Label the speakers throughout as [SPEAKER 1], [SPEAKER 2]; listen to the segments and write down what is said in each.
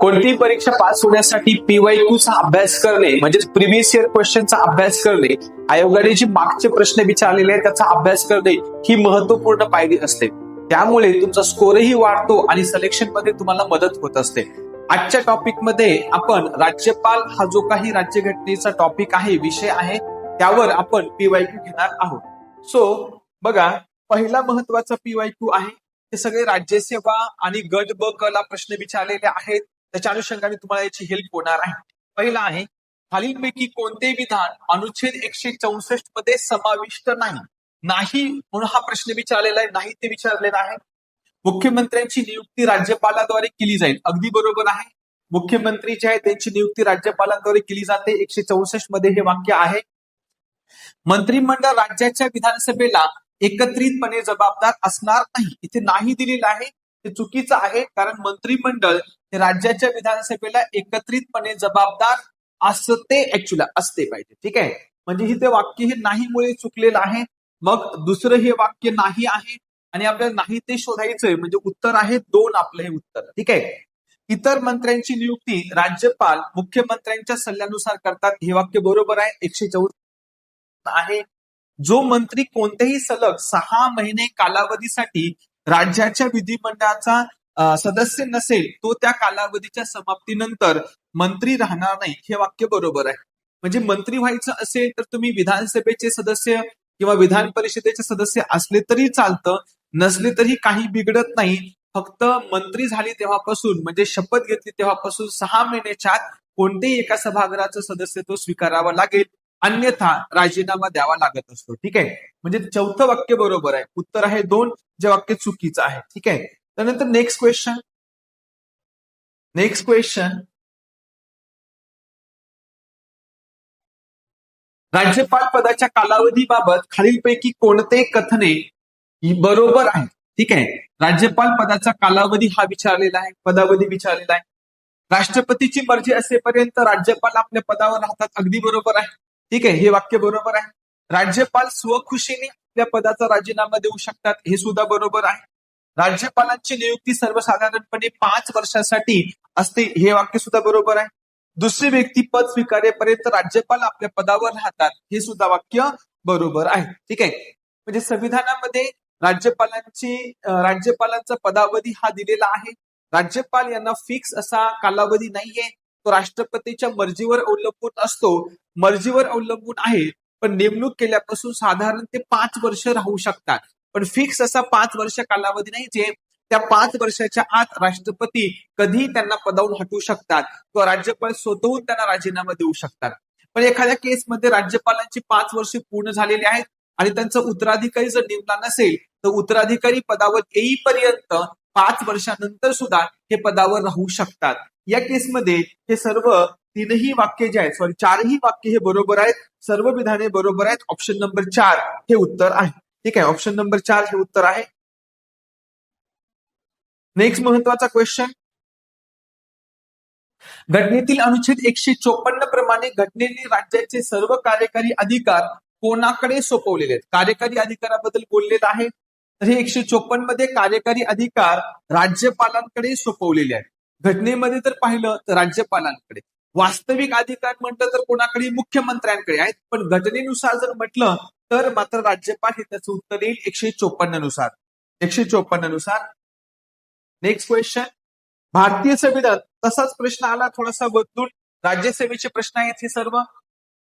[SPEAKER 1] कोणतीही परीक्षा पास होण्यासाठी PYQचा अभ्यास करणे म्हणजे प्रिव्हियस इयर क्वेश्चनचा अभ्यास करणे, आयोगाने जे मागचे प्रश्न विचारलेले आहेत त्याचा अभ्यास करणे ही महत्वपूर्ण पायरी असते. त्यामुळे तुमचा स्कोरही वाढतो आणि सिलेक्शन मध्ये तुम्हाला मदत होत असते. आजच्या टॉपिक मध्ये आपण राज्यपाल हा जो काही राज्यघटनेचा टॉपिक आहे, विषय आहे, त्यावर आपण PYQ घेणार आहोत. सो बघा, पहिला महत्वाचा PYQ आहे हे सगळे राज्यसेवा आणि गट ब क ला प्रश्न विचारलेले आहेत. त्याच्या अनुषंगाने तुम्हाला याची हेल्प होणार आहे. पहिला आहे, खालीलपैकी कोणते विधान अनुच्छेद 164 मध्ये समाविष्ट नाही म्हणून हा प्रश्न विचारलेला आहे. नाही ते विचारलेला आहे. मुख्यमंत्र्यांची नियुक्ती राज्यपालाद्वारे केली जाईल. अगदी बरोबर आहे. मुख्यमंत्री जे आहे त्यांची नियुक्ती राज्यपालाद्वारे केली जाते. 164 मध्ये हे वाक्य आहे. मंत्रिमंडळ राज्याच्या विधानसभेला एकत्रितपणे जबाबदार असणार नाही. इथे नाही दिलेलं आहे, ते चुकीचं आहे. कारण मंत्रिमंडळ हे राज्याच्या विधानसभेला एकत्रितपणे जबाबदार असते, ऍक्च्युअली असते पाहिजे. ठीक आहे, म्हणजे हे ते वाक्य हे नाहीमुळे चुकलेलं आहे. मग दुसरं हे वाक्य नाही आहे आणि आपल्याला नाही ते शोधायचंय, म्हणजे उत्तर आहे 2 आपलं हे उत्तर. ठीक आहे. इतर मंत्र्यांची नियुक्ती राज्यपाल मुख्यमंत्र्यांच्या सल्ल्यानुसार करतात. हे वाक्य बरोबर आहे. 114 आहे. जो मंत्री कोणत्याही सलग 6 महिने कालावधीसाठी राज्याच्या विधिमंडळाचा सदस्य नसेल तो त्या कालावधीच्या समाप्तीनंतर मंत्री राहणार नाही. हे वाक्य बरोबर आहे. म्हणजे मंत्री व्हायचं असेल तर तुम्ही विधानसभेचे सदस्य किंवा विधान परिषदेचे सदस्य असले तरी चालतं, नसले तरी काही बिघडत नाही. फक्त मंत्री झाली तेव्हापासून, म्हणजे शपथ घेतली तेव्हापासून 6 महिन्याच्या आत कोणतेही एका सभागृहाचं सदस्यत्व स्वीकारावं लागेल, अन्यथा राजीनामा द्यावा लागत असतो. ठीक आहे, म्हणजे चौथं वाक्य बरोबर आहे. उत्तर आहे 2, जे वाक्य चुकीचं आहे. ठीक आहे. त्यानंतर नेक्स्ट क्वेश्चन. राज्यपाल पदाच्या कालावधीबाबत खालीलपैकी कोणते कथने बरोबर आहे? ठीक आहे, राज्यपाल पदाचा कालावधी हा विचारलेला आहे, पदावधी विचारलेला आहे. राष्ट्रपतीची मर्जी असेपर्यंत राज्यपाल आपल्या पदावर राहतात. अगदी बरोबर आहे. ठीक आहे, हे वाक्य बरोबर आहे. राज्यपाल स्वखुशीने आपल्या पदाचा राजीनामा देऊ शकतात. हे सुद्धा बरोबर आहे. राज्यपालांची नियुक्ती सर्वसाधारणपणे 5 वर्षासाठी असते. हे वाक्य सुद्धा बरोबर आहे. दुसरी व्यक्ती पद स्वीकारेपर्यंत राज्यपाल आपल्या पदावर राहतात. हे सुद्धा वाक्य बरोबर आहे. ठीक आहे, म्हणजे संविधानामध्ये राज्यपालांचा पदावधी हा दिलेला आहे. राज्यपाल यांना फिक्स असा कालावधी नाहीये, तो राष्ट्रपतीच्या मर्जीवर अवलंबून असतो. मर्जीवर अवलंबून आहे, पण नेमणूक केल्यापासून साधारण ते 5 वर्ष राहू शकतात. पण फिक्स असा 5 वर्ष कालावधी नाही, जे त्या 5 वर्षाच्या आत राष्ट्रपती कधी त्यांना पदावरून हटवू शकतात किंवा राज्यपाल स्वतःहून त्यांना राजीनामा देऊ शकतात. पण एखाद्या केसमध्ये राज्यपालांची 5 वर्ष पूर्ण झालेली आहेत आणि त्यांचा उत्तराधिकारी जर नेमला नसेल तर उत्तराधिकारी पदावर येईपर्यंत 5 वर्षानंतर सुद्धा हे पदावर राहू शकतात. या केसमध्ये हे सर्व 3ही वाक्य जे आहेत, 4ही वाक्य हे बरोबर आहेत. सर्व विधाने बरोबर आहेत. ऑप्शन नंबर 4 हे उत्तर आहे. ठीक आहे, ऑप्शन नंबर 4 हे उत्तर आहे. नेक्स्ट महत्वाचा क्वेश्चन. घटनेतील अनुच्छेद 154 प्रमाणे घटनेने राज्याचे सर्व कार्यकारी अधिकार कोणाकडे सोपवलेले आहेत? कार्यकारी अधिकाराबद्दल बोललेलं आहे. तर हे 154 मध्ये कार्यकारी अधिकार राज्यपालांकडे सोपवलेले आहेत. घटनेमध्ये जर पाहिलं तर राज्यपालांकडे. वास्तविक अधिकार म्हटलं तर कोणाकडे? मुख्यमंत्र्यांकडे आहेत. पण घटनेनुसार जर म्हटलं तर मात्र राज्यपाल हे त्याचं उत्तर येईल 154 नुसार. 154 नुसार. Next question. भारतीय संविधान, तसाच प्रश्न आला थोडासा बदलून. राज्यसेवेचे प्रश्न आहेत हे सर्व.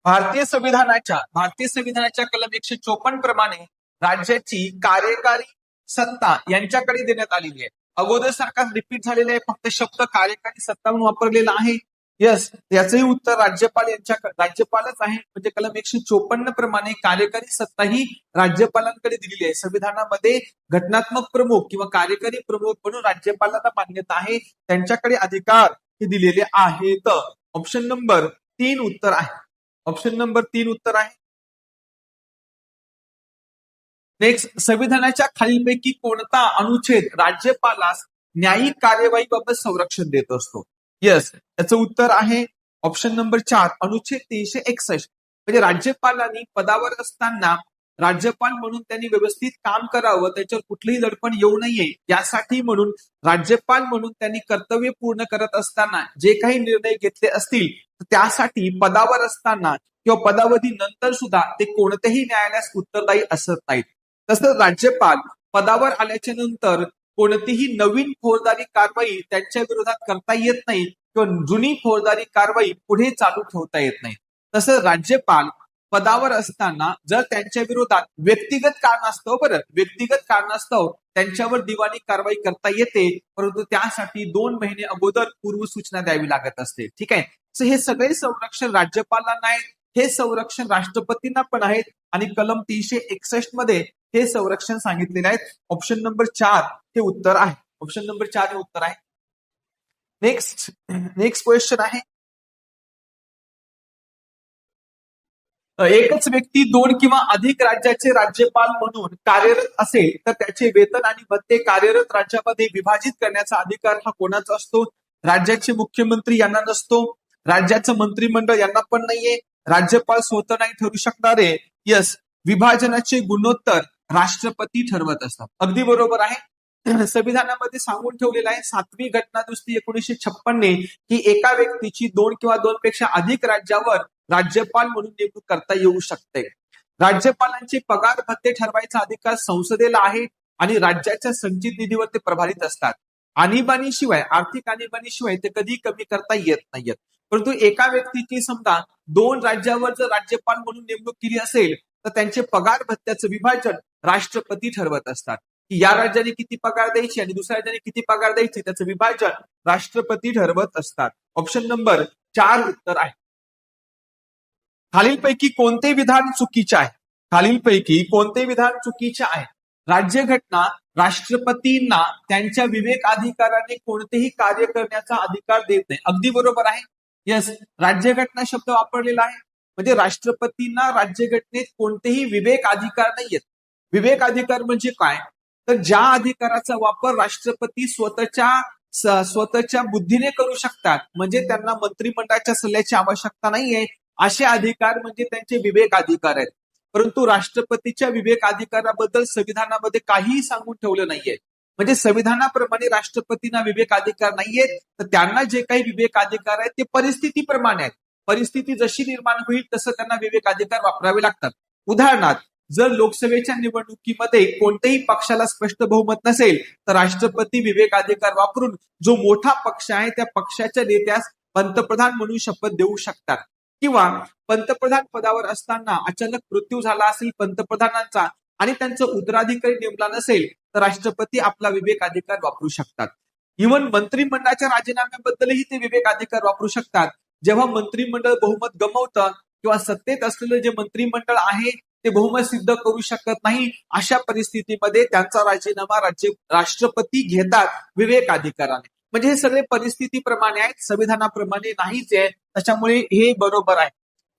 [SPEAKER 1] भारतीय संविधानाच्या कलम 154 प्रमाणे राज्याची कार्यकारी सत्ता यांच्याकडे देण्यात आलेली आहे. अगोदर सरकार रिपीट झालेले आहे, फक्त शब्द कार्यकारी सत्ता म्हणून वापरलेला आहे. यस, याचंही उत्तर राज्यपालच आहे. म्हणजे कलम 154 प्रमाणे कार्यकारी सत्ता ही राज्यपालांकडे दिलेली आहे. संविधानामध्ये घटनात्मक प्रमुख किंवा कार्यकारी प्रमुख म्हणून राज्यपालांना मान्यता आहे, त्यांच्याकडे अधिकार हे दिलेले आहेत. ऑप्शन नंबर 3 उत्तर आहे. ऑप्शन नंबर 3 उत्तर आहे. नेक्स्ट. संविधानाच्या खालीलपैकी कोणता अनुच्छेद राज्यपालास न्यायिक कार्यवाहीबाबत संरक्षण देत असतो? यस, याचं उत्तर आहे ऑप्शन नंबर 4 अनुच्छेद 361. म्हणजे राज्यपालांनी पदावर असताना राज्यपाल म्हणून त्यांनी व्यवस्थित काम करावं, त्याच्यावर कुठलीही दडपण येऊ नये यासाठी म्हणून राज्यपाल म्हणून त्यांनी कर्तव्य पूर्ण करत असताना जे काही निर्णय घेतले असतील त्यासाठी पदावर असताना किंवा पदावधी नंतर सुद्धा ते कोणत्याही न्यायालयास उत्तरदायी असत नाहीत. तसंच राज्यपाल पदावर आल्याच्या नंतर कोणतीही नवीन फौजदारी कारवाई त्यांच्या विरोधात करता येत नाही किंवा जुनी फौजदारी कारवाई पुढे चालू ठेवता येत नाही. तसंच राज्यपाल पदावर असताना जर त्यांच्या विरोधात व्यक्तिगत कारणास्तव त्यांच्यावर दिवाणी कारवाई करता येते, परंतु त्यासाठी 2 महिने अगोदर पूर्व सूचना द्यावी लागत असते. ठीक आहे. हे सगळे संरक्षण राज्यपालांना नाही, हे संरक्षण राष्ट्रपतींना पण आहेत आणि कलम 361 मध्ये हे संरक्षण सांगितलेले आहेत. ऑप्शन नंबर 4 हे उत्तर आहे. ऑप्शन नंबर 4 हे उत्तर आहे. नेक्स्ट क्वेश्चन आहे, एकच व्यक्ती 2 किंवा अधिक राज्याचे राज्यपाल म्हणून कार्यरत असेल तर त्याचे वेतन आणि भत्ते कार्यरत राज्यामध्ये विभाजित करण्याचा अधिकार हा कोणाचा असतो? राज्याचे मुख्यमंत्री यांना नसतो, राज्याचं मंत्रिमंडळ यांना पण नाहीये, राज्यपाल स्वतः नाही ठरू शकणारे. यस, विभाजनाचे गुणोत्तर राष्ट्रपती ठरवत असतात. अगदी बरोबर आहे. संविधानामध्ये सांगून ठेवलेलं आहे 7वी घटना दुरुस्ती 1956 की एका व्यक्तीची 2 किंवा 2 पेक्षा अधिक राज्यावर राज्यपाल म्हणून नेमणूक करता येऊ शकते. राज्यपालांचे पगार भत्ते ठरवायचा अधिकार संसदेला आहे आणि राज्याच्या संचित निधीवर ते प्रभारित असतात. आणीबाणीशिवाय, आर्थिक आणीबाणीशिवाय ते कधी कमी करता येत नाहीयेत. परंतु एका व्यक्तीची समजा 2 राज्यावर जर राज्यपाल म्हणून नेमणूक केली असेल तर त्यांचे पगार भत्त्याचं विभाजन राष्ट्रपती ठरवत असतात की या राज्याने किती पगार द्यायची आणि दुसऱ्या राज्याने किती पगार द्यायचे त्याचं विभाजन राष्ट्रपती ठरवत असतात. ऑप्शन नंबर 4 उत्तर आहे. खालीलपैकी कोणते विधान चुकीचे आहे? खालीलपैकी कोणते विधान चुकीचे आहे? राज्यघटना राष्ट्रपतींना त्यांच्या विवेक अधिकाराने कोणतेही कार्य करण्याचा अधिकार देत नाही. अगदी बरोबर आहे. यस, राज्यघटना शब्द वापरलेला आहे म्हणजे राष्ट्रपतींना राज्यघटनेत कोणतेही विवेक अधिकार नाहीयेत. विवेक अधिकार म्हणजे काय? तर ज्या अधिकाराचा वापर राष्ट्रपती स्वतःच्या बुद्धीने करू शकतात, म्हणजे त्यांना मंत्रिमंडळाच्या सल्ल्याची आवश्यकता नाहीये, असे अधिकार म्हणजे त्यांचे विवेक अधिकार आहेत. परंतु राष्ट्रपतीच्या विवेक अधिकाराबद्दल संविधानामध्ये काहीही सांगून ठेवलं नाहीये. म्हणजे संविधानाप्रमाणे राष्ट्रपतींना विवेक अधिकार नाहीयेत, तर त्यांना जे काही विवेक अधिकार आहेत ते परिस्थितीप्रमाणे आहेत. परिस्थिती जशी निर्माण होईल तसं त्यांना विवेक अधिकार वापरावे लागतात. उदाहरणार्थ, जर लोकसभेच्या निवडणुकीमध्ये कोणत्याही पक्षाला स्पष्ट बहुमत नसेल तर राष्ट्रपती विवेक अधिकार वापरून जो मोठा पक्ष आहे त्या पक्षाच्या नेत्यास पंतप्रधान म्हणून शपथ देऊ शकतात. किंवा पंतप्रधान पदावर असताना अचानक मृत्यू झाला असेल पंतप्रधानांचा आणि त्यांचं उत्तराधिकारी नेमला नसेल तर राष्ट्रपती आपला विवेक अधिकार वापरू शकतात. इव्हन मंत्रिमंडळाच्या राजीनाम्याबद्दलही ते विवेक अधिकार वापरू शकतात. जेव्हा मंत्रिमंडळ बहुमत गमावतं किंवा सत्तेत असलेलं जे मंत्रिमंडळ आहे ते बहुमत सिद्ध करू शकत नाही, अशा परिस्थितीमध्ये त्यांचा राजीनामा राष्ट्रपती घेतात विवेक अधिकाराने. म्हणजे हे सगळे परिस्थितीप्रमाणे आहेत, संविधानाप्रमाणे नाहीच आहे. त्याच्यामुळे हे बरोबर आहे.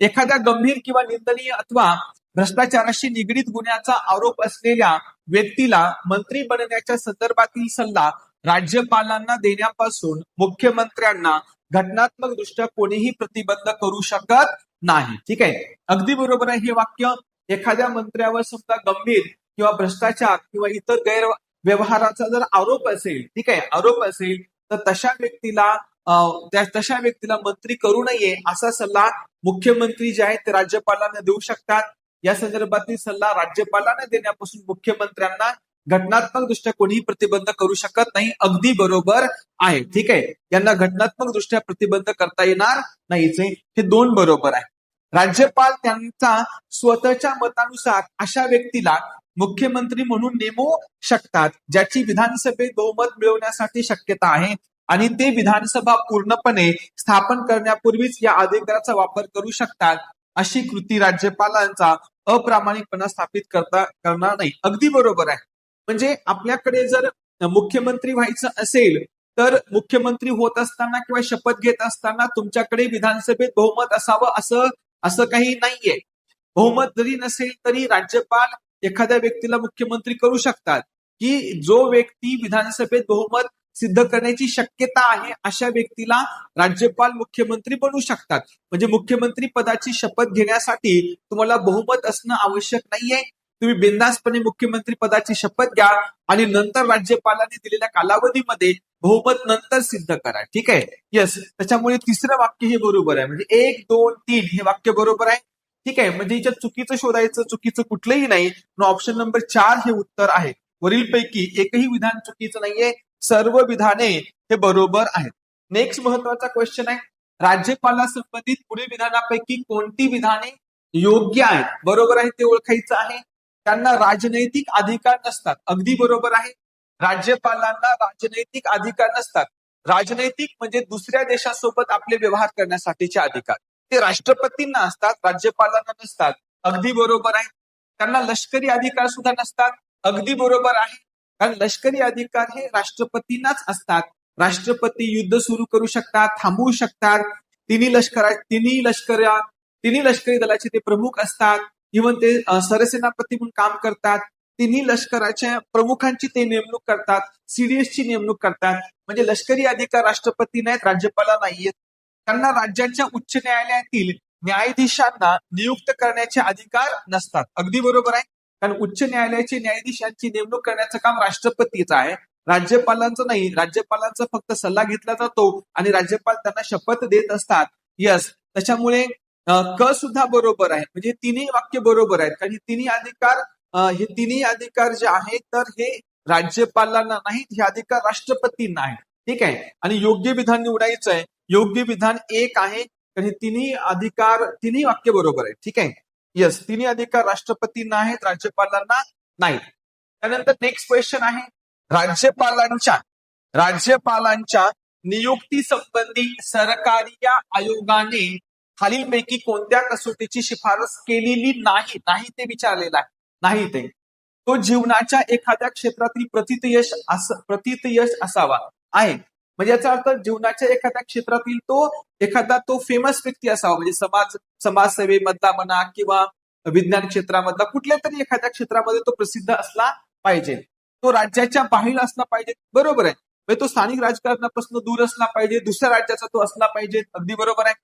[SPEAKER 1] एखाद्या गंभीर किंवा निंदनीय अथवा भ्रष्टाचाराशी निगडीत गुन्ह्याचा आरोप असलेल्या व्यक्तीला मंत्री बनण्याच्या संदर्भातील सल्ला राज्यपालांना देण्यापासून मुख्यमंत्र्यांना घटनात्मक दृष्ट्या कोणीही प्रतिबंध करू शकत नाही. ठीक आहे, अगदी बरोबर आहे हे वाक्य. एखाद्या मंत्र्यावर समजा गंभीर किंवा भ्रष्टाचार किंवा इतर गैरव्यवहाराचा जर आरोप असेल, ठीक आहे, आरोप असेल तर तशा व्यक्तीला मंत्री करू नये असा सल्ला मुख्यमंत्री जे आहेत ते राज्यपालांना देऊ शकतात. या संदर्भातील सल्ला राज्यपालांना देण्यापासून मुख्यमंत्र्यांना घटनात्मक दृष्ट्या कोणीही प्रतिबंध करू शकत नाही. अगदी बरोबर आहे. ठीक आहे, यांना घटनात्मक दृष्ट्या प्रतिबंध करता येणार नाहीच. हे 2 बरोबर आहे. राज्यपाल त्यांचा स्वतःच्या मतानुसार अशा व्यक्तीला मुख्यमंत्री म्हणून नेमू शकतात ज्याची विधानसभेत बहुमत मिळवण्यासाठी शक्यता आहे आणि ते विधानसभा पूर्णपणे स्थापन करण्यापूर्वीच या अधिकाराचा वापर करू शकतात. अशी कृती राज्यपालांचा अप्रामाणिकपणा स्थापित करणार नाही. अगदी बरोबर आहे. म्हणजे आपल्याकडे जर मुख्यमंत्री व्हायचं असेल तर मुख्यमंत्री होत असताना किंवा शपथ घेत असताना तुमच्याकडे विधानसभेत बहुमत असावं असं काही नाहीये. बहुमत जरी नसेल तरी राज्यपाल एखाद्या व्यक्तीला मुख्यमंत्री करू शकतात की जो व्यक्ती विधानसभेत बहुमत सिद्ध करण्याची शक्यता आहे अशा व्यक्तीला राज्यपाल मुख्यमंत्री बनवू शकतात. म्हणजे मुख्यमंत्री पदाची शपथ घेण्यासाठी तुम्हाला बहुमत असणं आवश्यक नाहीये. तुम्ही बिनधास्तपणे मुख्यमंत्री पदाची शपथ घ्या आणि नंतर राज्यपालांनी दिलेल्या कालावधीमध्ये बहुमत नंतर सिद्ध करा. ठीक आहे. येस, त्याच्यामुळे तिसरं वाक्य हे बरोबर आहे. म्हणजे 1, 2, 3 हे वाक्य बरोबर आहे. ठीक आहे. म्हणजे याच्यात चुकीचं शोधायचं, चुकीचं कुठलंही नाही. ऑप्शन नंबर 4 हे उत्तर आहे. वरीलपैकी एकही विधान चुकीचं नाहीये, सर्व विधाने हे बरोबर आहेत. नेक्स्ट महत्वाचा क्वेश्चन आहे, राज्यपाला संबंधित पुढील विधानापैकी कोणती विधाने योग्य आहेत? बरोबर आहे ते ओळखायचं आहे. त्यांना राजनैतिक अधिकार नसतात. अगदी बरोबर आहे. राज्यपालांना राजनैतिक अधिकार नसतात. राजनैतिक म्हणजे दुसऱ्या देशासोबत आपले व्यवहार करण्यासाठीचे अधिकार ते राष्ट्रपतींना असतात, राज्यपालांना नसतात. अगदी बरोबर आहे. त्यांना लष्करी अधिकार सुद्धा नसतात. अगदी बरोबर आहे. कारण लष्करी अधिकार हे राष्ट्रपतींनाच असतात. राष्ट्रपती युद्ध सुरू करू शकतात, थांबवू शकतात. तिन्ही लष्करी दलाचे ते प्रमुख असतात. इव्हन ते सरसेनापती म्हणून काम करतात. तिन्ही लष्कराच्या प्रमुखांची ते नेमणूक करतात, सीडीएसची नेमणूक करतात. म्हणजे लष्करी अधिकार राष्ट्रपती नाहीत, राज्यपाला नाहीयेत. त्यांना राज्याच्या उच्च न्यायालयातील न्यायाधीशांना नियुक्त करण्याचे अधिकार नसतात. अगदी बरोबर आहे. कारण उच्च न्यायालयाचे न्यायाधीशांची नेमणूक करण्याचं काम राष्ट्रपतीचं आहे, राज्यपालांचं नाही. राज्यपालांचा फक्त सल्ला घेतला जातो आणि राज्यपाल त्यांना शपथ देत असतात. यस, त्याच्यामुळे क सुद्धा बरोबर आहे. म्हणजे तिन्ही वाक्य बरोबर आहेत. कारण हे तिन्ही अधिकार जे आहेत तर हे राज्यपालांना नाहीत, हे अधिकार राष्ट्रपतींना आहेत. ठीक आहे. आणि योग्य विधान निवडायचं आहे. योग्य विधान 1 आहे. तर हे तिन्ही वाक्य बरोबर आहे. ठीक आहे. येस, तिन्ही अधिकार राष्ट्रपतींना आहेत, राज्यपालांना नाहीत. त्यानंतर नेक्स्ट क्वेश्चन आहे, राज्यपालांच्या नियुक्ती संबंधी सरकारी आयोगाने खालीलपैकी कोणत्या कसोटीची शिफारस केलेली नाही? नाही ते विचारलेलं आहे. नाही ते तो जीवनाच्या एखाद्या क्षेत्रातील प्रतितयश असावा आहे. म्हणजे याचा अर्थ जीवनाच्या एखाद्या क्षेत्रातील तो फेमस व्यक्ती असावा. म्हणजे समाजसेवेमधला म्हणा किंवा विज्ञान क्षेत्रामधला कुठल्या तरी एखाद्या क्षेत्रामध्ये तो प्रसिद्ध असला पाहिजे. तो राज्याच्या बाहेर असला पाहिजे. बरोबर आहे. म्हणजे तो स्थानिक राजकारणापासून दूर असला पाहिजे, दुसऱ्या राज्याचा तो असला पाहिजे. अगदी बरोबर आहे.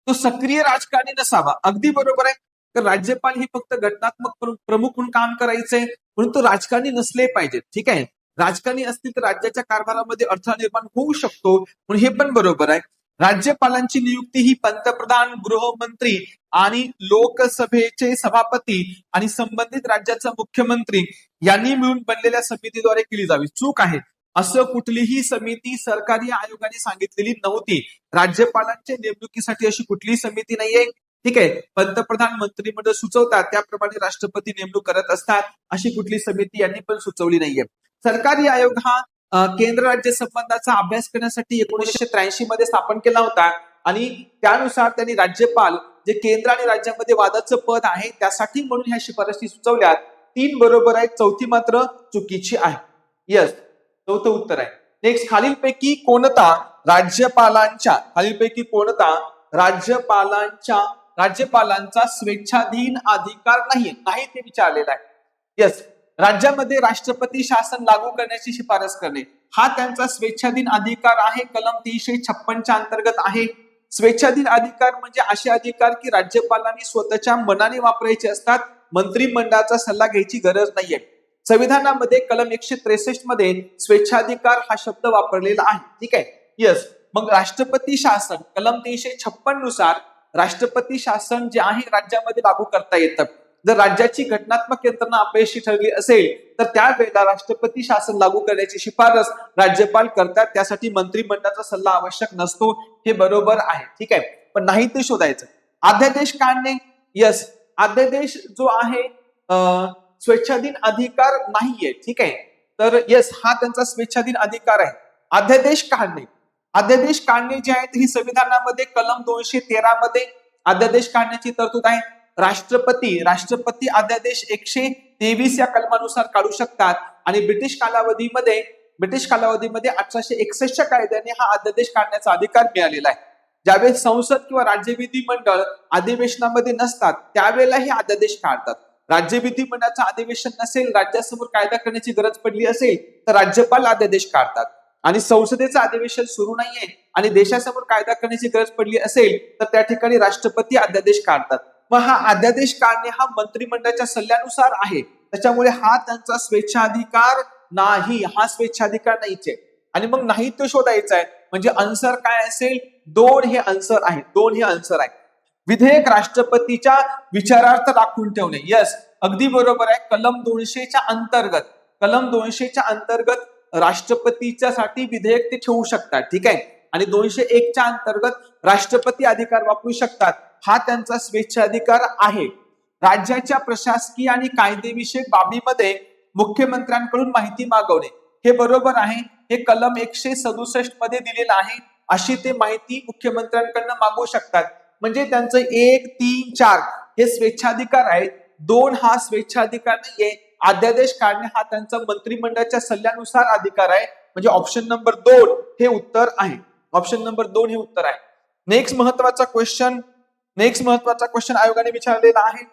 [SPEAKER 1] तो सक्रिय राजकारणी नसावा. अगदी बरोबर आहे. तर राज्यपाल हे फक्त घटनात्मक प्रमुख म्हणून काम करायचंय म्हणून तो राजकारणी नसले पाहिजे. ठीक आहे. राजकारणी असतील तर राज्याच्या कारभारामध्ये अडथळा निर्माण होऊ शकतो, म्हणून हे पण बरोबर आहे. राज्यपालांची नियुक्ती ही पंतप्रधान, गृहमंत्री आणि लोकसभेचे सभापती आणि संबंधित राज्याचा मुख्यमंत्री यांनी मिळून बनलेल्या समितीद्वारे केली जावी. चूक आहे. असं कुठलीही समिती सरकारी आयोगाने सांगितलेली नव्हती. राज्यपालांच्या नेमणुकीसाठी अशी कुठलीही समिती नाहीये. ठीक आहे. पंतप्रधान, मंत्रिमंडळ सुचवतात त्याप्रमाणे राष्ट्रपती नेमणूक करत असतात. अशी कुठली समिती यांनी पण सुचवली नाहीये. सरकारी आयोग हा केंद्र राज्य संबंधाचा अभ्यास करण्यासाठी 1983 मध्ये स्थापन केला होता आणि त्यानुसार त्यांनी राज्यपाल जे केंद्र आणि राज्यामध्ये वादाचं पद आहे त्यासाठी म्हणून ह्या शिफारसी सुचवल्यात. 3 बरोबर आहेत, चौथी मात्र चुकीची आहे. यस, चौथं उत्तर आहे. नेक्स्ट, खालीलपैकी कोणता राज्यपालांचा स्वेच्छाधीन अधिकार नाही ते विचारलेला आहे. यस, राज्यामध्ये राष्ट्रपती शासन लागू करण्याची शिफारस करणे हा त्यांचा स्वेच्छाधीन अधिकार आहे. कलम 356 अंतर्गत आहे. स्वेच्छाधीन अधिकार म्हणजे असे अधिकार की राज्यपालांनी स्वतःच्या मनाने वापरायचे असतात. मंत्रिमंडळाचा सल्ला घ्यायची गरज नाहीये. संविधानामध्ये कलम 163 मध्ये स्वेच्छाधिकार हा शब्द वापरलेला आहे. ठीक आहे. यस, मग राष्ट्रपती शासन कलम 356 नुसार राष्ट्रपती शासन जे आहे राज्यामध्ये लागू करता येतं. जर राज्याची घटनात्मक यंत्रणा अपयशी ठरली असेल तर त्यावेळेला राष्ट्रपती शासन लागू करण्याची शिफारस राज्यपाल करतात. त्यासाठी मंत्रिमंडळाचा सल्ला आवश्यक नसतो. हे बरोबर आहे. ठीक आहे. पण नाही ते शोधायचं. अध्यादेश काढणे, यस, अध्यादेश जो आहे स्वेच्छाधीन अधिकार नाहीये. ठीक आहे. तर यस, हा त्यांचा स्वेच्छाधीन अधिकार आहे. अध्यादेश काढणे जे आहे ही संविधानामध्ये कलम 213 मध्ये अध्यादेश काढण्याची तरतूद आहे. राष्ट्रपती अध्यादेश 123 या कलमानुसार काढू शकतात आणि ब्रिटिश कालावधीमध्ये 1861 कायद्याने हा अध्यादेश काढण्याचा अधिकार मिळालेला आहे. ज्यावेळेस संसद किंवा राज्य विधिमंडळ अधिवेशनामध्ये नसतात त्यावेळेला हे अध्यादेश काढतात. राज्य विधिमंडळाचं अधिवेशन नसेल, राज्यासमोर कायदा करण्याची गरज पडली असेल तर राज्यपाल अध्यादेश काढतात. आणि संसदेचं अधिवेशन सुरू नाहीये आणि देशासमोर कायदा करण्याची गरज पडली असेल तर त्या ठिकाणी राष्ट्रपती अध्यादेश काढतात. मग हा अध्यादेश काढणे हा मंत्रिमंडळाच्या सल्ल्यानुसार आहे. त्याच्यामुळे हा त्यांचा स्वेच्छाधिकार नाही, हा स्वेच्छाधिकार नाहीच आहे. आणि मग नाही तो शोधायचा आहे, म्हणजे आन्सर काय असेल? 2 हे आन्सर आहे, 2 हे आन्सर आहे. विधेयक राष्ट्रपतीच्या विचारार्थ राखून ठेवणे, यस अगदी बरोबर आहे. कलम 200च्या अंतर्गत राष्ट्रपतीच्या साठी विधेयक ते ठेवू शकतात, ठीक आहे. आणि 201च्या अंतर्गत राष्ट्रपती अधिकार वापरू शकतात, हा त्यांचा स्वेच्छाधिकार आहे. राज्याच्या प्रशासकीय आणि कायदेविषयक बाबीमध्ये मुख्यमंत्र्यांकडून माहिती मागवणे, हे बरोबर आहे. हे कलम 167 मध्ये दिलेलं आहे. अशी ते माहिती मुख्यमंत्र्यांकडनं मागवू शकतात. म्हणजे त्यांचं 1, 3, 4 हे स्वेच्छाधिकार आहेत. 2 हा स्वेच्छाधिकार नाहीये. अध्यादेश काढणे हा त्यांचा मंत्रिमंडळाच्या सल्ल्यानुसार अधिकार आहे. म्हणजे ऑप्शन नंबर 2 हे उत्तर आहे. ऑप्शन नंबर 2 हे उत्तर आहे. नेक्स्ट महत्वाचा क्वेश्चन आयोगाने विचारलेला आहे.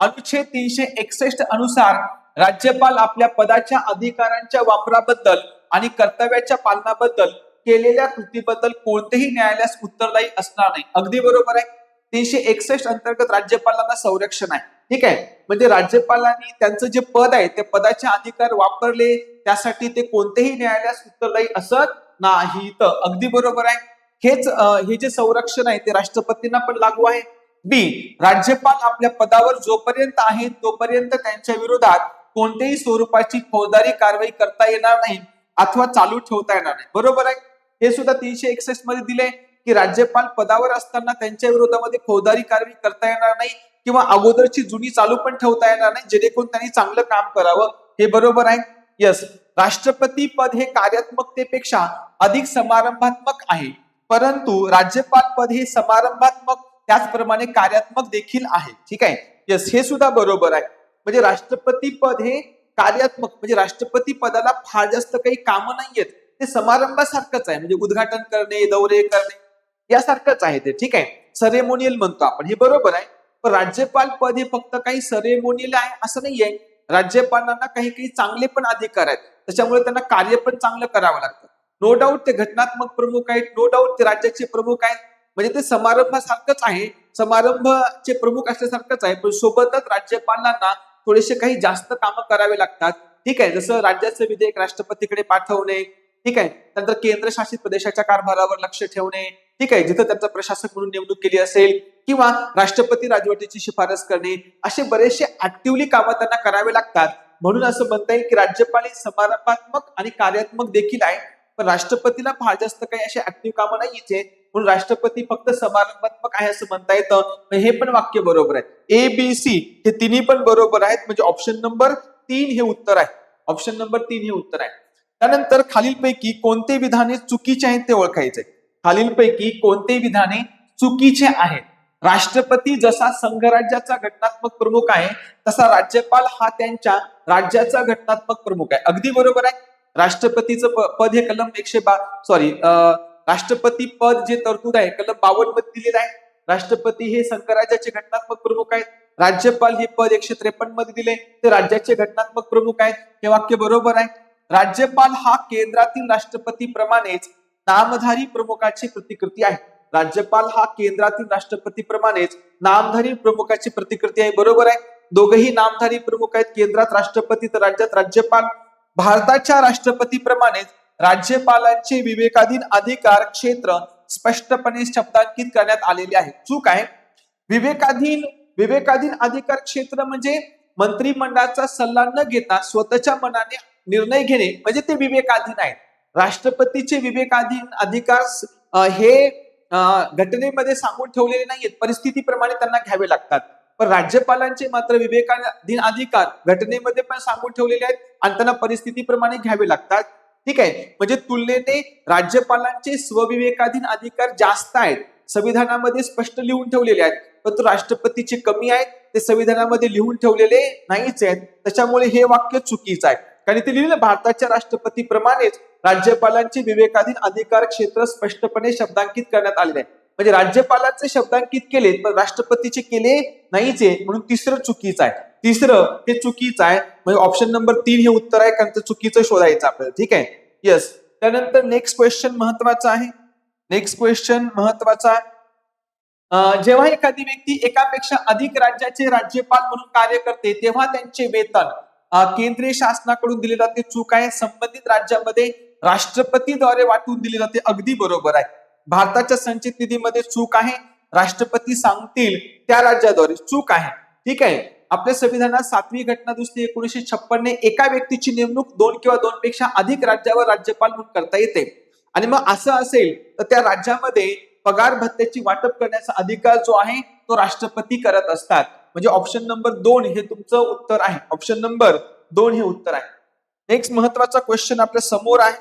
[SPEAKER 1] अनुच्छेद 361 अनुसार राज्यपाल आपल्या पदाच्या अधिकारांच्या वापराबद्दल आणि कर्तव्याच्या पालनाबद्दल केलेल्या कृतीबद्दल कोणतेही न्यायालयास उत्तरदायी असणार नाही. अगदी बरोबर आहे. 361 अंतर्गत राज्यपालांना संरक्षण आहे, ठीक आहे. म्हणजे राज्यपालांनी त्यांचं जे पद आहे त्या पदाचे अधिकार वापरले, त्यासाठी ते कोणतेही न्यायालयास उत्तरदायी असत नाहीत. अगदी बरोबर आहे. हे जे संरक्षण आहे ते राष्ट्रपतींना पण लागू आहे. बी, राज्यपाल आपल्या पदावर जोपर्यंत आहेत तोपर्यंत त्यांच्या विरोधात कोणत्याही स्वरूपाची फौजदारी कारवाई करता येणार नाही अथवा चालू ठेवता येणार नाही. बरोबर आहे. हे सुद्धा 361 मध्ये दिले की राज्यपाल पदावर असताना त्यांच्या विरोधामध्ये फौजदारी कारवाई करता येणार नाही किंवा अगोदरची जुनी चालू पण ठेवता येणार नाही, जेणेकरून त्यांनी चांगलं काम करावं. हे बरोबर आहे. यस, राष्ट्रपती पद हे कार्यात्मकतेपेक्षा अधिक समारंभात्मक आहे, परंतु राज्यपाल पद हे समारंभात्मक त्याचप्रमाणे कार्यात्मक देखील आहे, ठीक आहे. यस, हे सुद्धा बरोबर आहे. म्हणजे राष्ट्रपती पद हे कार्यात्मक, म्हणजे राष्ट्रपती पदाला फार जास्त काही कामं नाहीयेत, ते समारंभासारखंच आहे. म्हणजे उद्घाटन करणे, दौरे करणे यासारखंच आहे ते, ठीक आहे. सेरेमोनियल म्हणतो आपण, हे बरोबर आहे. पण राज्यपाल पद हे फक्त काही सेरेमोनियल आहे असं नाहीये. राज्यपालांना काही काही चांगले पण अधिकार आहेत, त्याच्यामुळे त्यांना कार्य पण चांगलं करावं लागतं. नो डाऊट ते घटनात्मक प्रमुख आहेत, नो डाऊट ते राज्याचे प्रमुख आहेत. म्हणजे ते समारंभासारखंच आहे, समारंभाचे प्रमुख असल्यासारखंच आहे. पण सोबतच राज्यपालांना थोडेसे काही जास्त कामं करावे लागतात, ठीक आहे. जसं राज्याचं विधेयक राष्ट्रपतीकडे पाठवणे, ठीक आहे. नंतर केंद्रशासित प्रदेशाच्या कारभारावर लक्ष ठेवणे, ठीक आहे, जिथं त्यांचा प्रशासक म्हणून नेमणूक केली असेल, किंवा राष्ट्रपती राजवटीची शिफारस करणे, असे बरेचसे ऍक्टिव्हली कामं त्यांना करावे लागतात. म्हणून असं म्हणता येईल की राज्यपाल हे समारंभात्मक आणि कार्यात्मक देखील आहे. पण राष्ट्रपतीला फार जास्त काही असे ऍक्टिव्ह कामं नाहीच आहे, म्हणून राष्ट्रपती फक्त समारंभात्मक आहे असं म्हणता येतं. हे पण वाक्य बरोबर आहे. ए, बी, सी हे तिन्ही पण बरोबर आहेत. म्हणजे ऑप्शन नंबर 3 हे उत्तर आहे. ऑप्शन नंबर 3 हे उत्तर आहे. त्यानंतर खालीलपैकी कोणते विधाने चुकीचे आहेत ते ओळखायचे. खालीलपैकी कोणते विधाने चुकीचे आहेत? राष्ट्रपती जसा संघराज्याचा घटनात्मक प्रमुख आहे तसा राज्यपाल हा त्यांच्या राज्याचा घटनात्मक प्रमुख आहे. अगदी बरोबर आहे. राष्ट्रपतीचं पद हे कलम राष्ट्रपती पद जे तरतूद आहे कलम 52 मध्ये दिलेलं आहे. राष्ट्रपती हे संघराज्याचे घटनात्मक प्रमुख आहेत. राज्यपाल हे पद 153 मध्ये दिले, ते राज्याचे घटनात्मक प्रमुख आहेत. हे वाक्य बरोबर आहे. राज्यपाल हा केंद्रातील राष्ट्रपतीप्रमाणेच नामधारी प्रमुखाची प्रतिकृती आहे. राज्यपाल हा केंद्रातील राष्ट्रपतीप्रमाणेच नामधारी प्रमुखाची प्रतिकृती आहे. बरोबर आहे. दोघेही नामधारी प्रमुख आहेत. केंद्रात राष्ट्रपती तर राज्यात राज्यपाल. भारताच्या राष्ट्रपतीप्रमाणेच राज्यपालांचे विवेकाधीन अधिकार क्षेत्र स्पष्टपणे शब्दांकित करण्यात आलेले आहे. चूक आहे. विवेकाधीन अधिकार क्षेत्र म्हणजे मंत्रिमंडळाचा सल्ला न घेता स्वतःच्या मनाने निर्णय घेणे, म्हणजे ते विवेकाधीन आहे. राष्ट्रपतीचे विवेकाधीन अधिकार हे घटनेमध्ये सांगून ठेवलेले नाहीयेत, परिस्थितीप्रमाणे त्यांना घ्यावे लागतात. पण राज्यपालांचे मात्र विवेकाधीन अधिकार घटनेमध्ये पण सांगून ठेवलेले आहेत आणि त्यांना परिस्थितीप्रमाणे घ्यावे लागतात, ठीक आहे. म्हणजे तुलनेने राज्यपालांचे स्वविवेकाधीन अधिकार जास्त आहेत, संविधानामध्ये स्पष्ट लिहून ठेवलेले आहेत. परंतु राष्ट्रपतीचे कमी आहेत, ते संविधानामध्ये लिहून ठेवलेले नाहीच आहेत. त्याच्यामुळे हे वाक्य चुकीचं आहे. कारण ते लिहिलं भारताच्या राष्ट्रपतीप्रमाणेच राज्यपालांचे विवेकाधीन अधिकार क्षेत्र स्पष्टपणे शब्दांकित करण्यात आलेले आहे. म्हणजे राज्यपालांचे शब्दांकित केले पण राष्ट्रपतीचे केले नाहीच आहे, म्हणून तिसरं चुकीचं आहे. तिसरं हे चुकीचं आहे. म्हणजे ऑप्शन नंबर 3 हे उत्तर आहे, कारण ते चुकीचं शोधायचं आपल्याला, ठीक आहे. यस. त्यानंतर नेक्स्ट क्वेश्चन महत्वाचा आहे. जेव्हा एखादी व्यक्ती एकापेक्षा अधिक राज्याचे राज्यपाल म्हणून कार्य करते तेव्हा त्यांचे वेतन केंद्रीय शासनाकडून दिली जाते, चूक आहे. संबंधित राज्यामध्ये राष्ट्रपतीद्वारे वाटून दिली जाते, अगदी बरोबर आहे. भारताच्या संचित निधीमध्ये चूक आहे, राष्ट्रपती सांगतील त्या राज्याद्वारे, चूक आहे. ठीक आहे. आपल्या संविधानात 7वी घटना दुरुस्ती 1956 एका व्यक्तीची नेमणूक 2 किंवा 2 पेक्षा अधिक राज्यावर राज्यपाल म्हणून करता येते. आणि मग असं असेल तर त्या राज्यामध्ये पगार भत्त्याची वाटप करण्याचा अधिकार जो आहे तो राष्ट्रपती करत असतात. म्हणजे ऑप्शन नंबर 2 हे तुमचं उत्तर आहे. ऑप्शन नंबर 2 हे उत्तर आहे. नेक्स्ट महत्वाचा क्वेश्चन आपल्या समोर आहे.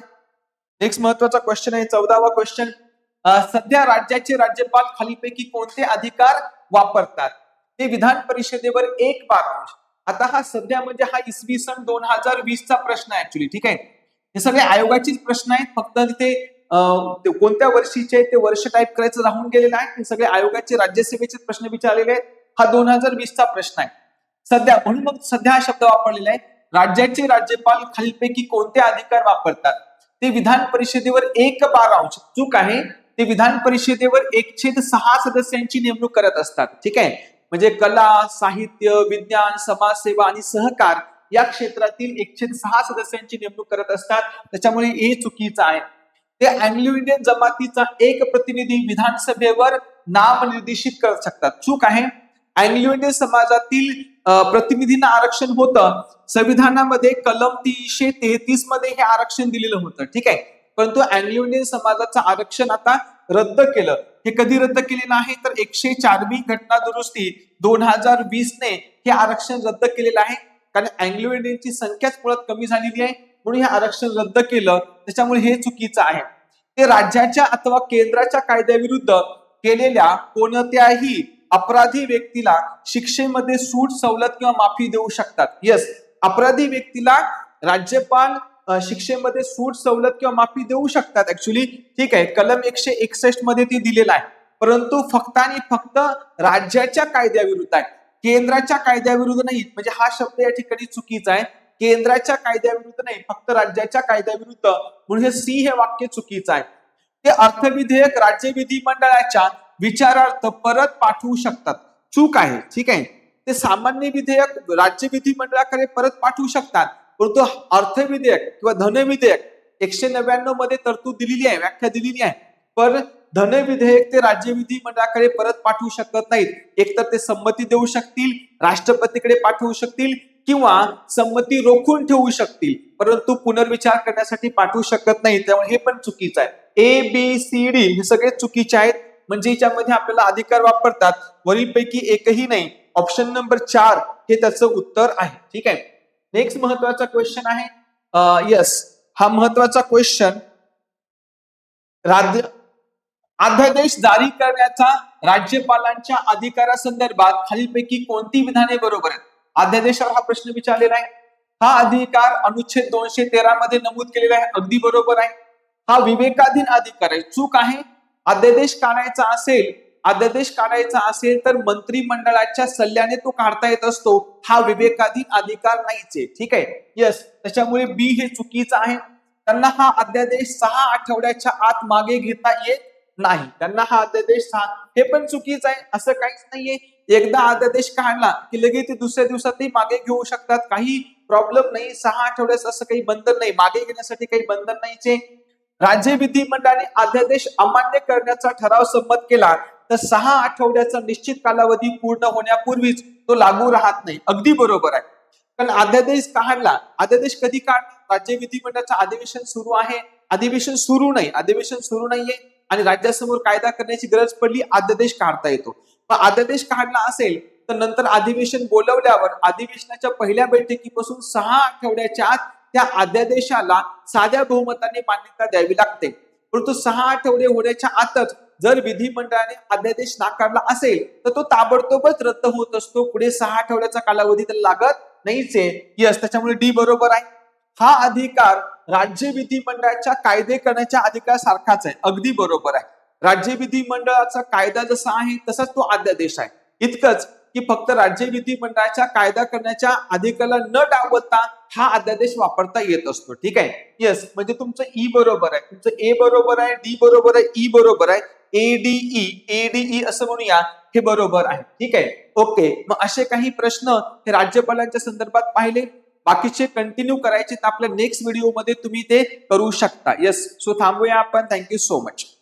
[SPEAKER 1] नेक्स्ट महत्वाचा क्वेश्चन आहे 14वा क्वेश्चन. सध्या राज्याचे राज्यपाल खालीलपैकी कोणते अधिकार वापरतात? ते विधान परिषदेवर 1/12. आता हा सध्या म्हणजे हा इसवी सन 2020 चा प्रश्न आहे ऍक्च्युली. ठीक आहे. हे सगळे आयोगाचेच प्रश्न आहेत. फक्त तिथे कोणत्या वर्षीचे ते वर्ष टाईप करायचं राहून गेलेलं आहे. हे सगळे आयोगाचे राज्यसेवेचे प्रश्न विचारलेले आहेत. हा 2020 चा प्रश्न आहे सध्या, म्हणून मग सध्या हा शब्द वापरलेला आहे. राज्याचे राज्यपाल खालीलपैकी कोणते अधिकार वापरतात? ते विधान परिषदेवर 1/12. चूक आहे. ते विधान परिषदेवर 1/6 सदस्यांची नेमणूक करत असतात. ठीक आहे. म्हणजे कला, साहित्य, विज्ञान, समाजसेवा आणि सहकार या क्षेत्रातील 1/6 सदस्यांची नेमणूक करत असतात. त्याच्यामुळे हे चुकीचं आहे. ते अँग्लो इंडियन जमातीचा एक प्रतिनिधी विधानसभेवर नामनिर्देशित करू शकतात. चूक आहे. अँग्लो इंडियन समाजातील प्रतिनिधींना आरक्षण होतं. संविधानामध्ये कलम 333 मध्ये हे आरक्षण दिलेलं होतं. ठीक आहे. परंतु अँग्लो इंडियन समाजाचं आरक्षण आता रद्द केलं. हे कधी रद्द केलेलं आहे तर 104वी घटना दुरुस्ती 2020 ने हे आरक्षण रद्द केलेलं आहे. कारण अँग्लो इंडियनची संख्याच मुळात कमी झालेली आहे, म्हणून हे आरक्षण रद्द केलं. त्याच्यामुळे हे चुकीचं आहे. ते राज्याच्या अथवा केंद्राच्या कायद्याविरुद्ध केलेल्या कोणत्याही अपराधी व्यक्तीला शिक्षेमध्ये सूट, सवलत किंवा माफी देऊ शकतात. येस, अपराधी व्यक्तीला राज्यपाल शिक्षेमध्ये सूट, सवलत किंवा माफी देऊ शकतात ऍक्च्युली. ठीक आहे. कलम 161 मध्ये ते दिलेलं आहे. परंतु फक्त आणि फक्त राज्याच्या कायद्याविरुद्ध आहे, केंद्राच्या कायद्याविरुद्ध नाही. म्हणजे हा शब्द या ठिकाणी चुकीचा आहे. केंद्राच्या कायद्याविरुद्ध नाही, फक्त राज्याच्या कायद्याविरुद्ध, म्हणून हे सी हे वाक्य चुकीचं आहे. ते अर्थविधेयक राज्य विधिमंडळाच्या विचारार्थ परत पाठवू शकतात. चूक आहे. ठीक आहे. ते सामान्य विधेयक राज्य विधिमंडळाकडे परत पाठवू शकतात, परंतु अर्थविधेयक किंवा धनविधेयक 199 मध्ये तरतूद दिलेली आहे, व्याख्या दिलेली आहे. पण धनविधेयक ते राज्य विधिमंडळाकडे परत पाठवू शकत नाहीत. एकतर ते संमती देऊ शकतील, राष्ट्रपतीकडे पाठवू शकतील किंवा संमती रोखून ठेवू शकतील, परंतु पुनर्विचार करण्यासाठी पाठवू शकत नाही. त्यामुळे हे पण चुकीचं आहे. ABCD हे सगळे चुकीचे आहेत. म्हणजे याच्यामध्ये आपल्याला अधिकार वापरतात, वरीलपैकी एकही नाही. ऑप्शन नंबर 4 हे त्याचं उत्तर आहे. ठीक आहे. नेक्स्ट महत्वाचा क्वेश्चन आहे. यस, हा महत्वाचा क्वेश्चन. अध्यादेश जारी करण्याचा राज्यपालांच्या अधिकारासंदर्भात खालीलपैकी कोणती विधाने बरोबर आहेत? अध्यादेशावर हा प्रश्न विचारलेला आहे. हा अधिकार अनुच्छेद 213 मध्ये नमूद केलेला आहे, अगदी बरोबर आहे. हा विवेकाधीन अधिकार आहे. चूक आहे. अध्यादेश काढायचा असेल तर मंत्रिमंडळाच्या सल्ल्याने तो काढता येत असतो. हा विवेकाधीन अधिकार नाहीच आहे. ठीक आहे. यस, त्याच्यामुळे बी हे चुकीचं आहे. त्यांना हा अध्यादेश 6 आठवड्याच्या आत मागे घेता येत नाही. त्यांना हा अध्यादेश हे पण चुकीचं आहे. असं काहीच नाहीये. एकदा अध्यादेश काढला की लगेच ते दुसऱ्या दिवसातही मागे घेऊ शकतात. काही प्रॉब्लेम नाही. 6 आठवड्याचं असं काही बंधन नाही. मागे घेण्यासाठी काही बंधन नाहीचे. राज्य विधिमंडळाने अध्यादेश अमान्य करण्याचा ठराव संमत केला तर 6 आठवड्याचा निश्चित कालावधी पूर्ण होण्यापूर्वीच तो लागू राहत नाही. अगदी बरोबर आहे. कारण अध्यादेश काढला, अध्यादेश कधी काढला? राज्य विधिमंडळाचं अधिवेशन सुरू आहे, अधिवेशन सुरू नाहीये आणि राज्यासमोर कायदा करण्याची गरज पडली, अध्यादेश काढता येतो. पण अध्यादेश काढला असेल तर नंतर अधिवेशन बोलवल्यावर अधिवेशनाच्या पहिल्या बैठकीपासून 6 आठवड्याच्या आत त्या अध्यादेशाला साध्या बहुमताने मान्यता द्यावी लागते. परंतु 6 आठवडे होण्याच्या आतच जर विधिमंडळाने अध्यादेश नाकारला असेल तर तो ताबडतोबच रद्द होत असतो. पुढे 6 आठवड्याचा कालावधी त्याला लागत नाहीच आहे. यस, त्याच्यामुळे डी बरोबर आहे. हा अधिकार राज्य विधिमंडळाच्या कायदे करण्याच्या अधिकारासारखाच आहे. अगदी बरोबर आहे. राज्य विधिमंडळाचा कायदा जसा आहे तसाच तो अध्यादेश आहे. इतकंच की फक्त राज्य विधिमंडळाच्या कायदा करण्याच्या अधिकाराला न डावलता हा अध्यादेश वापरता येत असतो. ठीक आहे. येस, म्हणजे तुमचं ई बरोबर आहे, तुमचं ए बरोबर आहे, डी बरोबर आहे, ई बरोबर आहे, एडीई असं म्हणूया, हे बरोबर आहे. ठीक आहे. ओके, मग असे काही प्रश्न हे राज्यपालांच्या संदर्भात पाहिले. बाकीचे कंटिन्यू करायचे तर आपल्या नेक्स्ट व्हिडिओमध्ये तुम्ही ते करू शकता. येस, सो थांबूया आपण. Thank you so much.